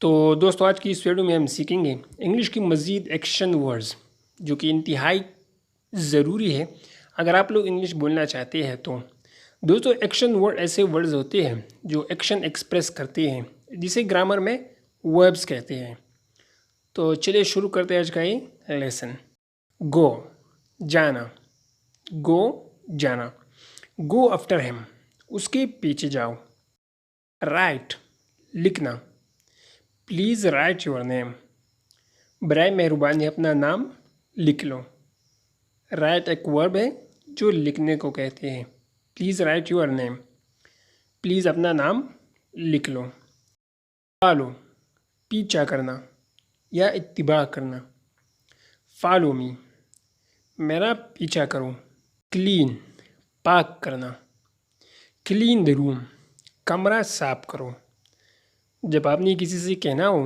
तो दोस्तों आज की इस वीडियो में हम सीखेंगे इंग्लिश की मज़ीद एक्शन वर्ड्स जो कि इंतहाई ज़रूरी है अगर आप लोग इंग्लिश बोलना चाहते हैं तो। दोस्तों एक्शन वर्ड ऐसे वर्ड्स होते हैं जो एक्शन एक्सप्रेस करते हैं जिसे ग्रामर में वर्ब्स कहते हैं। तो चलिए शुरू करते हैं आज का ये लेसन। गो जाना, गो जाना, गो आफ्टर हिम उसके पीछे जाओ। राइट लिखना, प्लीज़ राइट योर नेम बराए मेहरबानी अपना नाम लिख लो। राइट एक वर्ब है जो लिखने को कहते हैं। Please write your name, please अपना नाम लिख लो। फॉलो पीछा करना या इत्तिबा करना। फॉलो मी मेरा पीछा करो। क्लीन पाक करना। क्लीन द रूम कमरा साफ करो। जब आपने किसी से कहना हो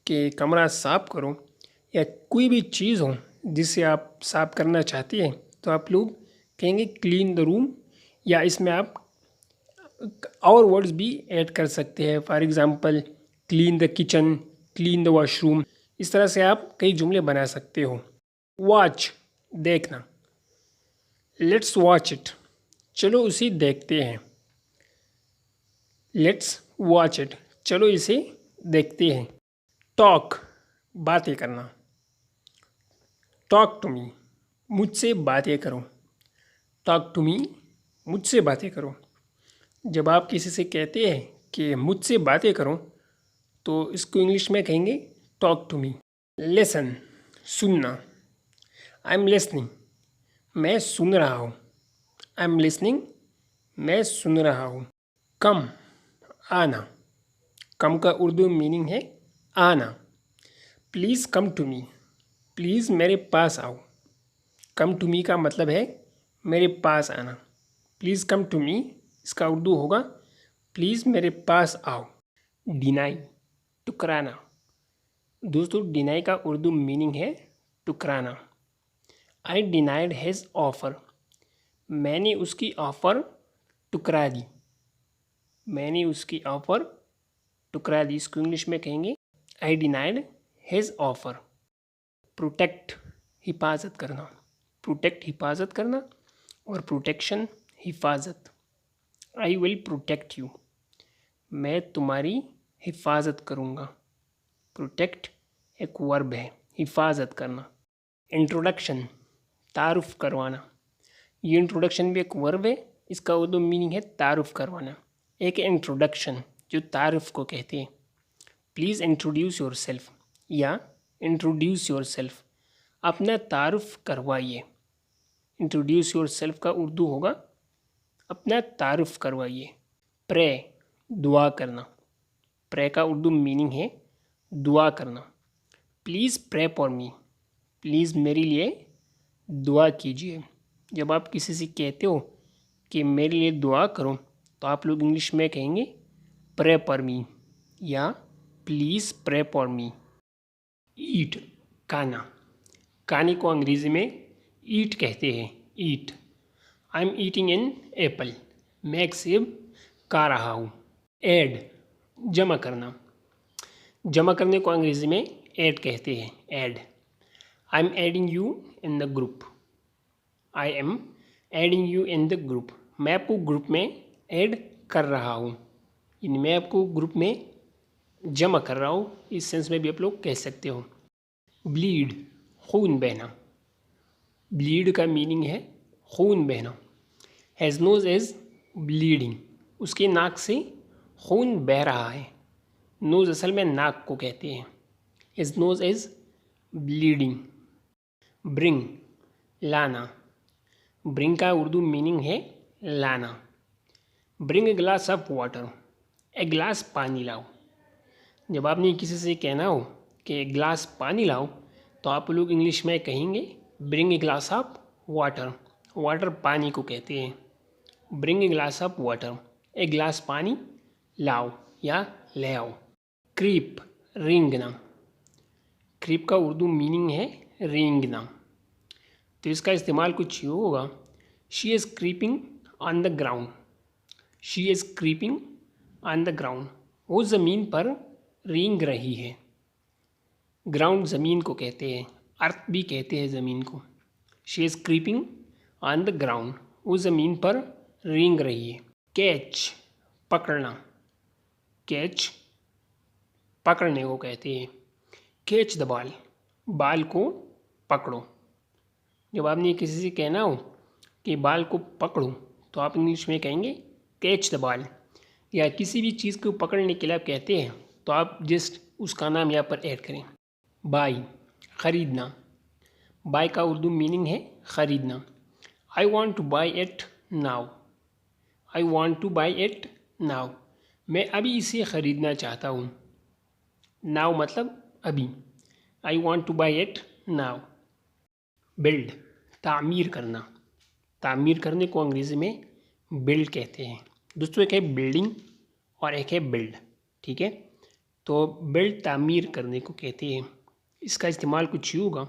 कि कमरा साफ करो या कोई भी चीज़ हो जिसे आप साफ करना चाहते हैं तो आप लोग कहेंगे क्लीन द रूम, या इसमें आप और वर्ड्स भी ऐड कर सकते हैं। For example clean the kitchen, clean the washroom, इस तरह से आप कई जुमले बना सकते हो। वॉच देखना। लेट्स वॉच इट चलो उसे देखते हैं। लेट्स वॉच इट चलो इसे देखते हैं। टॉक बातें करना। टॉक टू मी मुझसे बातें करो। टॉक टू मी मुझसे बातें करो। जब आप किसी से कहते हैं कि मुझसे बातें करो तो इसको इंग्लिश में कहेंगे टॉक टू मी। लिसन सुनना। आई एम लिसनिंग मैं सुन रहा हूँ। आई एम लिसनिंग मैं सुन रहा हूँ। कम आना। कम का उर्दू मीनिंग है आना। Please come to me please मेरे पास आओ। कम टू मी का मतलब है मेरे पास आना। प्लीज़ कम टू मी इसका उर्दू होगा प्लीज़ मेरे पास आओ। डिनाई टुकराना। दोस्तों डिनाई का उर्दू मीनिंग है टुकराना। आई डिनाइड हिज ऑफ़र मैंने उसकी ऑफ़र टुकरा दी। मैंने उसकी ऑफ़र टुकरा दी, इसको इंग्लिश में कहेंगे I denied his offer. Protect हिफाजत करना। प्रोटेक्ट हिफाजत करना और प्रोटेक्शन हिफाजत। आई विल प्रोटेक्ट यू मैं तुम्हारी हिफाजत करूँगा। प्रोटेक्ट एक वर्ब है, हिफाजत करना। इंट्रोडक्शन तारुफ करवाना। ये इंट्रोडक्शन भी एक वर्ब है, इसका उर्दू मीनिंग है तारुफ करवाना। एक इंट्रोडक्शन जो तारुफ को कहते हैं। प्लीज़ इंट्रोड्यूस योर सेल्फ या इंट्रोड्यूस योर सेल्फ अपना तारुफ करवाइए। इंट्रोड्यूस योर सेल्फ का उर्दू होगा अपना तारुफ करवाइए। प्रे दुआ करना। प्रे का उर्दू मीनिंग है दुआ करना। Please pray for me please मेरे लिए दुआ कीजिए। जब आप किसी से कहते हो कि मेरे लिए दुआ करो तो आप लोग इंग्लिश में कहेंगे प्रे फॉर मी या please pray for me. Eat खाना। खाने को अंग्रेज़ी में ईट कहते हैं। Eat. I am eating an apple मैं एक सेब खा रहा हूँ। ऐड जमा करना। जमा करने को अंग्रेज़ी में ऐड कहते हैं। Add. I am adding you in the group. I am adding you in the group मैं आपको ग्रुप में ऐड कर रहा हूँ, यानी मैं आपको ग्रुप में जमा कर रहा हूँ। इस सेंस में भी आप लोग कह सकते हो। ब्लीड खून बहना। ब्लीड का मीनिंग है खून बहना। हैज़ नोज इज़ ब्लीडिंग उसके नाक से खून बह रहा है। नोज असल में नाक को कहते हैं। His nose is bleeding. Bring लाना। ब्रिंग का उर्दू मीनिंग है लाना। Bring a glass of water एक गिलास पानी लाओ। जब आपने किसी से कहना हो कि एक गिलास पानी लाओ तो आप लोग इंग्लिश में कहेंगे bring a glass of water. Water पानी को कहते हैं। Bring a glass of water एक गिलास पानी लाओ या ले आओ। क्रीप रेंगना। क्रीप का उर्दू मीनिंग है रेंगना। तो इसका इस्तेमाल कुछ यूँ होगा she is creeping on the ground. She is creeping on the ground वो ज़मीन पर रेंग रही है। ग्राउंड ज़मीन को कहते हैं, अर्थ भी कहते हैं ज़मीन को। She is creeping on the ground, वो ज़मीन पर रेंग रही है। कैच, पकड़ना। कैच पकड़ने को कहते हैं। कैच द बॉल, बाल को पकड़ो। जब आपने किसी से कहना हो कि बाल को पकड़ो तो आप इंग्लिश में कहेंगे कैच द बॉल। या किसी भी चीज़ को पकड़ने के लिए आप कहते हैं तो आप जस्ट उसका नाम यहाँ पर ऐड करें। बाई, ख़रीदना। बाई का उर्दू मीनिंग है ख़रीदना। I want two by it now. I want two by it now, मैं अभी इसे ख़रीदना चाहता हूँ। नाउ मतलब अभी। I want two by it now. Build, तामीर करना। तामीर करने को अंग्रेज़ी में बिल्ड कहते हैं। दोस्तों एक है बिल्डिंग और एक है बिल्ड, ठीक है। तो बिल्ड तामीर करने को कहते हैं। इसका इस्तेमाल कुछ यूँ होगा,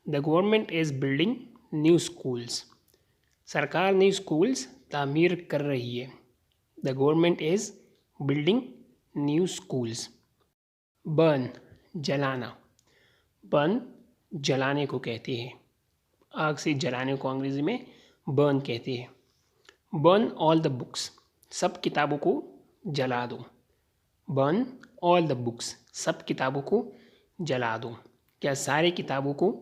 the government is building new schools. सरकार नई स्कूल्स तामीर कर रही है। The government is building new schools. Burn, जलाना। बर्न जलाने को कहते हैं। आग से जलाने को अंग्रेज़ी में बर्न कहते हैं। बर्न ऑल द बुक्स, सब किताबों को जला दो। बर्न ऑल द बुक्स, सब किताबों को जला दो। क्या सारे किताबों को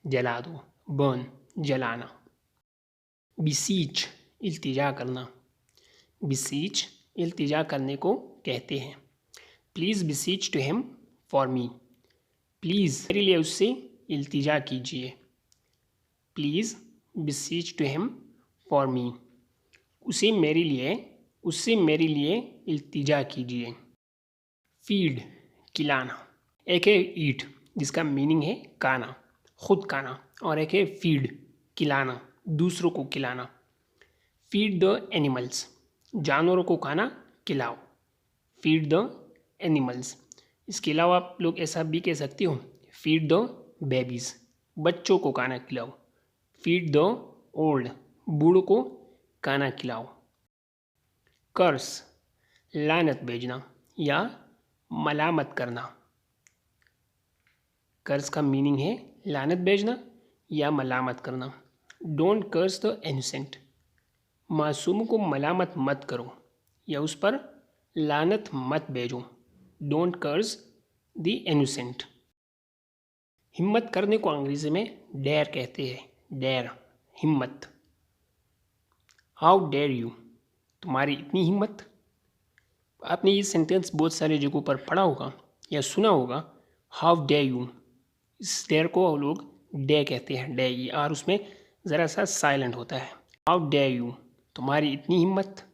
जला दो। बर्न, जलाना। बिसीच, इल्तिजा करना। बिसीच इल्तिजा करने को कहते हैं। Please beseech to him for me. Please मेरे लिए उससे इल्तिजा कीजिए। Please beseech to him for me, उससे मेरे लिए इल्तिजा कीजिए। फीड, खिलाना। एक है ईट जिसका मीनिंग है खाना, खुद खाना, और एक है फीड, खिलाना, दूसरों को खिलाना। फीड द एनिमल्स, जानवरों को खाना खिलाओ। Feed the animals. इसके अलावा आप लोग ऐसा भी कह सकते हो, फीड द बेबीज़, बच्चों को खाना खिलाओ। फीड द ओल्ड, बूढ़ों को खाना खिलाओ। कर्स, लानत भेजना या मलामत करना। कर्स का मीनिंग है लानत भेजना या मलामत करना। डोंट कर्स द इनोसेंट, मासूम को मलामत मत करो या उस पर लानत मत भेजो। Don't curse the innocent. हिम्मत करने को अंग्रेज़ी में डेयर कहते हैं। डेयर, हिम्मत। हाउ डेयर यू, तुम्हारी इतनी हिम्मत। आपने ये सेंटेंस बहुत सारे जगहों पर पढ़ा होगा या सुना होगा। हाउ डेयर यू, इस डेयर को लोग डे कहते हैं। डे, ये और उसमें ज़रा सा साइलेंट होता है। हाउ डेयर यू, तुम्हारी इतनी हिम्मत।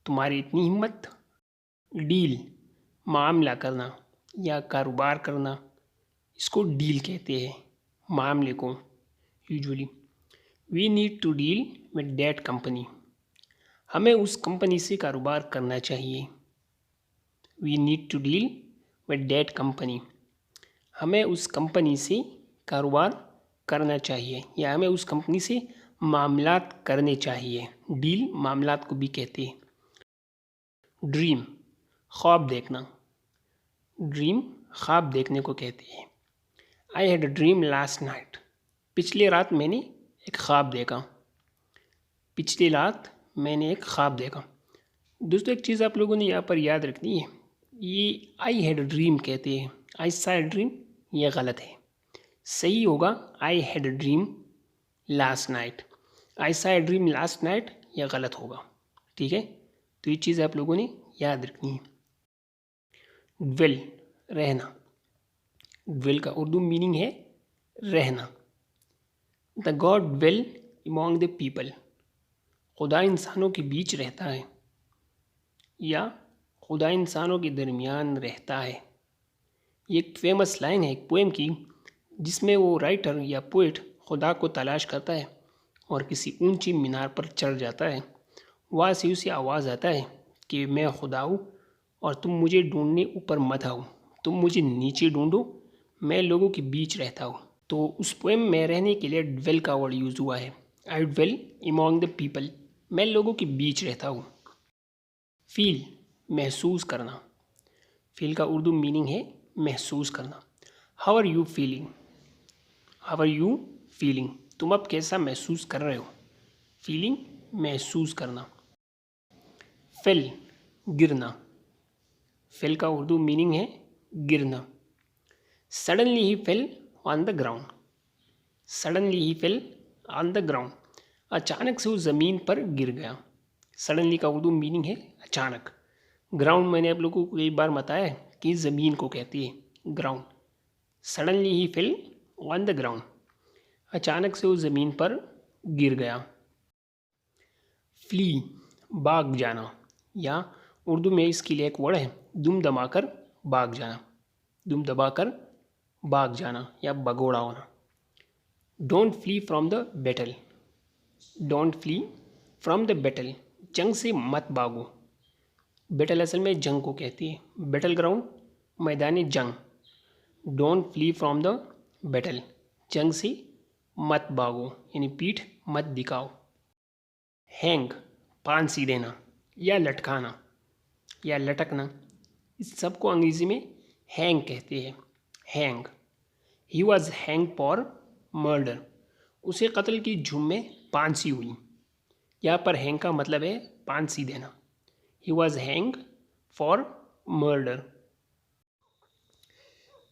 तुम्हारी इतनी हिम्मत। डील, मामला करना या कारोबार करना, इसको डील कहते हैं, मामले को usually. We need to deal with that company, हमें उस कंपनी से कारोबार करना चाहिए। We need to deal with that company, हमें उस कंपनी से कारोबार करना चाहिए या हमें उस कंपनी से मामलात करने चाहिए। डील मामलात को भी कहते हैं। ड्रीम, ख्वाब देखना। ड्रीम ख्वाब देखने को कहते हैं। आई had a dream last night, पिछली रात मैंने एक ख्वाब देखा। पिछली रात मैंने एक ख्वाब देखा। दोस्तों एक चीज़ आप लोगों ने यहाँ पर याद रखनी है, ये आई हैड अ ड्रीम कहते हैं। आई सा अ ड्रीम, ये गलत है। सही होगा I had a dream last night. I saw a dream last night, यह गलत होगा, ठीक है। तो ये चीज़ आप लोगों ने याद रखनी है। ड्वेल, रहना। ड्वेल का उर्दू मीनिंग है रहना। The God dwell among the people, खुदा इंसानों के बीच रहता है या खुदा इंसानों के दरमियान रहता है। ये एक फेमस लाइन है एक पोएम की, जिसमें वो राइटर या पोइट खुदा को तलाश करता है और किसी ऊंची मीनार पर चढ़ जाता है। वहाँ से उसे आवाज़ आता है कि मैं खुदा हूँ और तुम मुझे ढूंढने ऊपर मत आओ, तुम मुझे नीचे ढूंढो, मैं लोगों के बीच रहता हूँ। तो उस पोएम में रहने के लिए ड्वेल का वर्ड यूज़ हुआ है। आई ड्वेल अमॉन्ग द पीपल, मैं लोगों के बीच रहता हूँ। फील, महसूस करना। फील का उर्दू मीनिंग है महसूस करना। How are you feeling, how are you feeling, तुम अब कैसा महसूस कर रहे हो। फीलिंग महसूस करना। फेल गिरना, फेल का उर्दू मीनिंग है गिरना। Suddenly he fell on the ground, suddenly he fell on the ground, अचानक से वो ज़मीन पर गिर गया। सडनली का उर्दू मीनिंग है अचानक। ग्राउंड मैंने आप लोगों को कई बार बताया है कि ज़मीन को कहती है ground. Suddenly he fell on the ground, अचानक से वो ज़मीन पर गिर गया। फ्ली भाग जाना, या उर्दू में इसके लिए एक वर्ड है दुम दबाकर भाग जाना, दुम दबाकर भाग जाना या भगोड़ा होना। Don't flee from the battle, don't flee from the battle, जंग से मत भागो। बैटल असल में जंग को कहती है, बैटल ग्राउंड मैदानी जंग। Don't flee from the battle, जंग से मत भागो यानी पीठ मत दिखाओ। हैंग फांसी देना या लटकाना या लटकना, इस सब को अंग्रेजी में हैंग कहते हैं, hang. He was hang for murder, उसे कत्ल की झूम में फांसी हुई। यहाँ पर हैंग का मतलब है फांसी देना। He was hang for murder.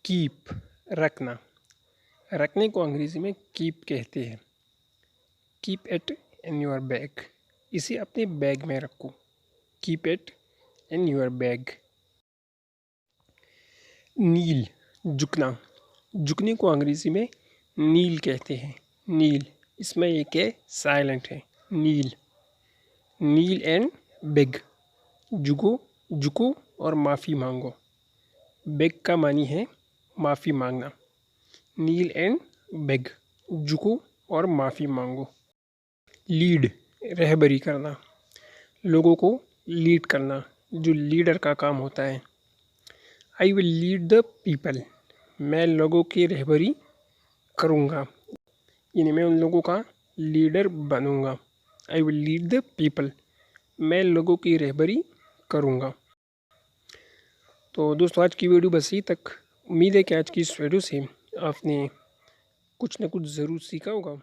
Keep रखना, रखने को अंग्रेजी में कीप कहते हैं। Keep it in your bag, इसे अपने बैग में रखो। Keep it in your bag. Kneel झुकना, झुकने को अंग्रेजी में नील कहते हैं। नील, इसमें एक है साइलेंट है नील। नील एंड बेग, झुको झुको और माफ़ी मांगो। बेग का मानी है माफ़ी मांगना। नील एंड बेग, झुको और माफ़ी मांगो। लीड रहबरी करना, लोगों को लीड करना, जो लीडर का काम होता है। आई विल लीड द पीपल, मैं लोगों की रहबरी करूँगा यानी मैं उन लोगों का लीडर बनूँगा। I will lead the people, मैं लोगों की रहबरी करूँगा। तो दोस्तों आज की वीडियो बस यहीं तक। उम्मीद है कि आज की इस वीडियो से आपने कुछ ना कुछ ज़रूर सीखा होगा।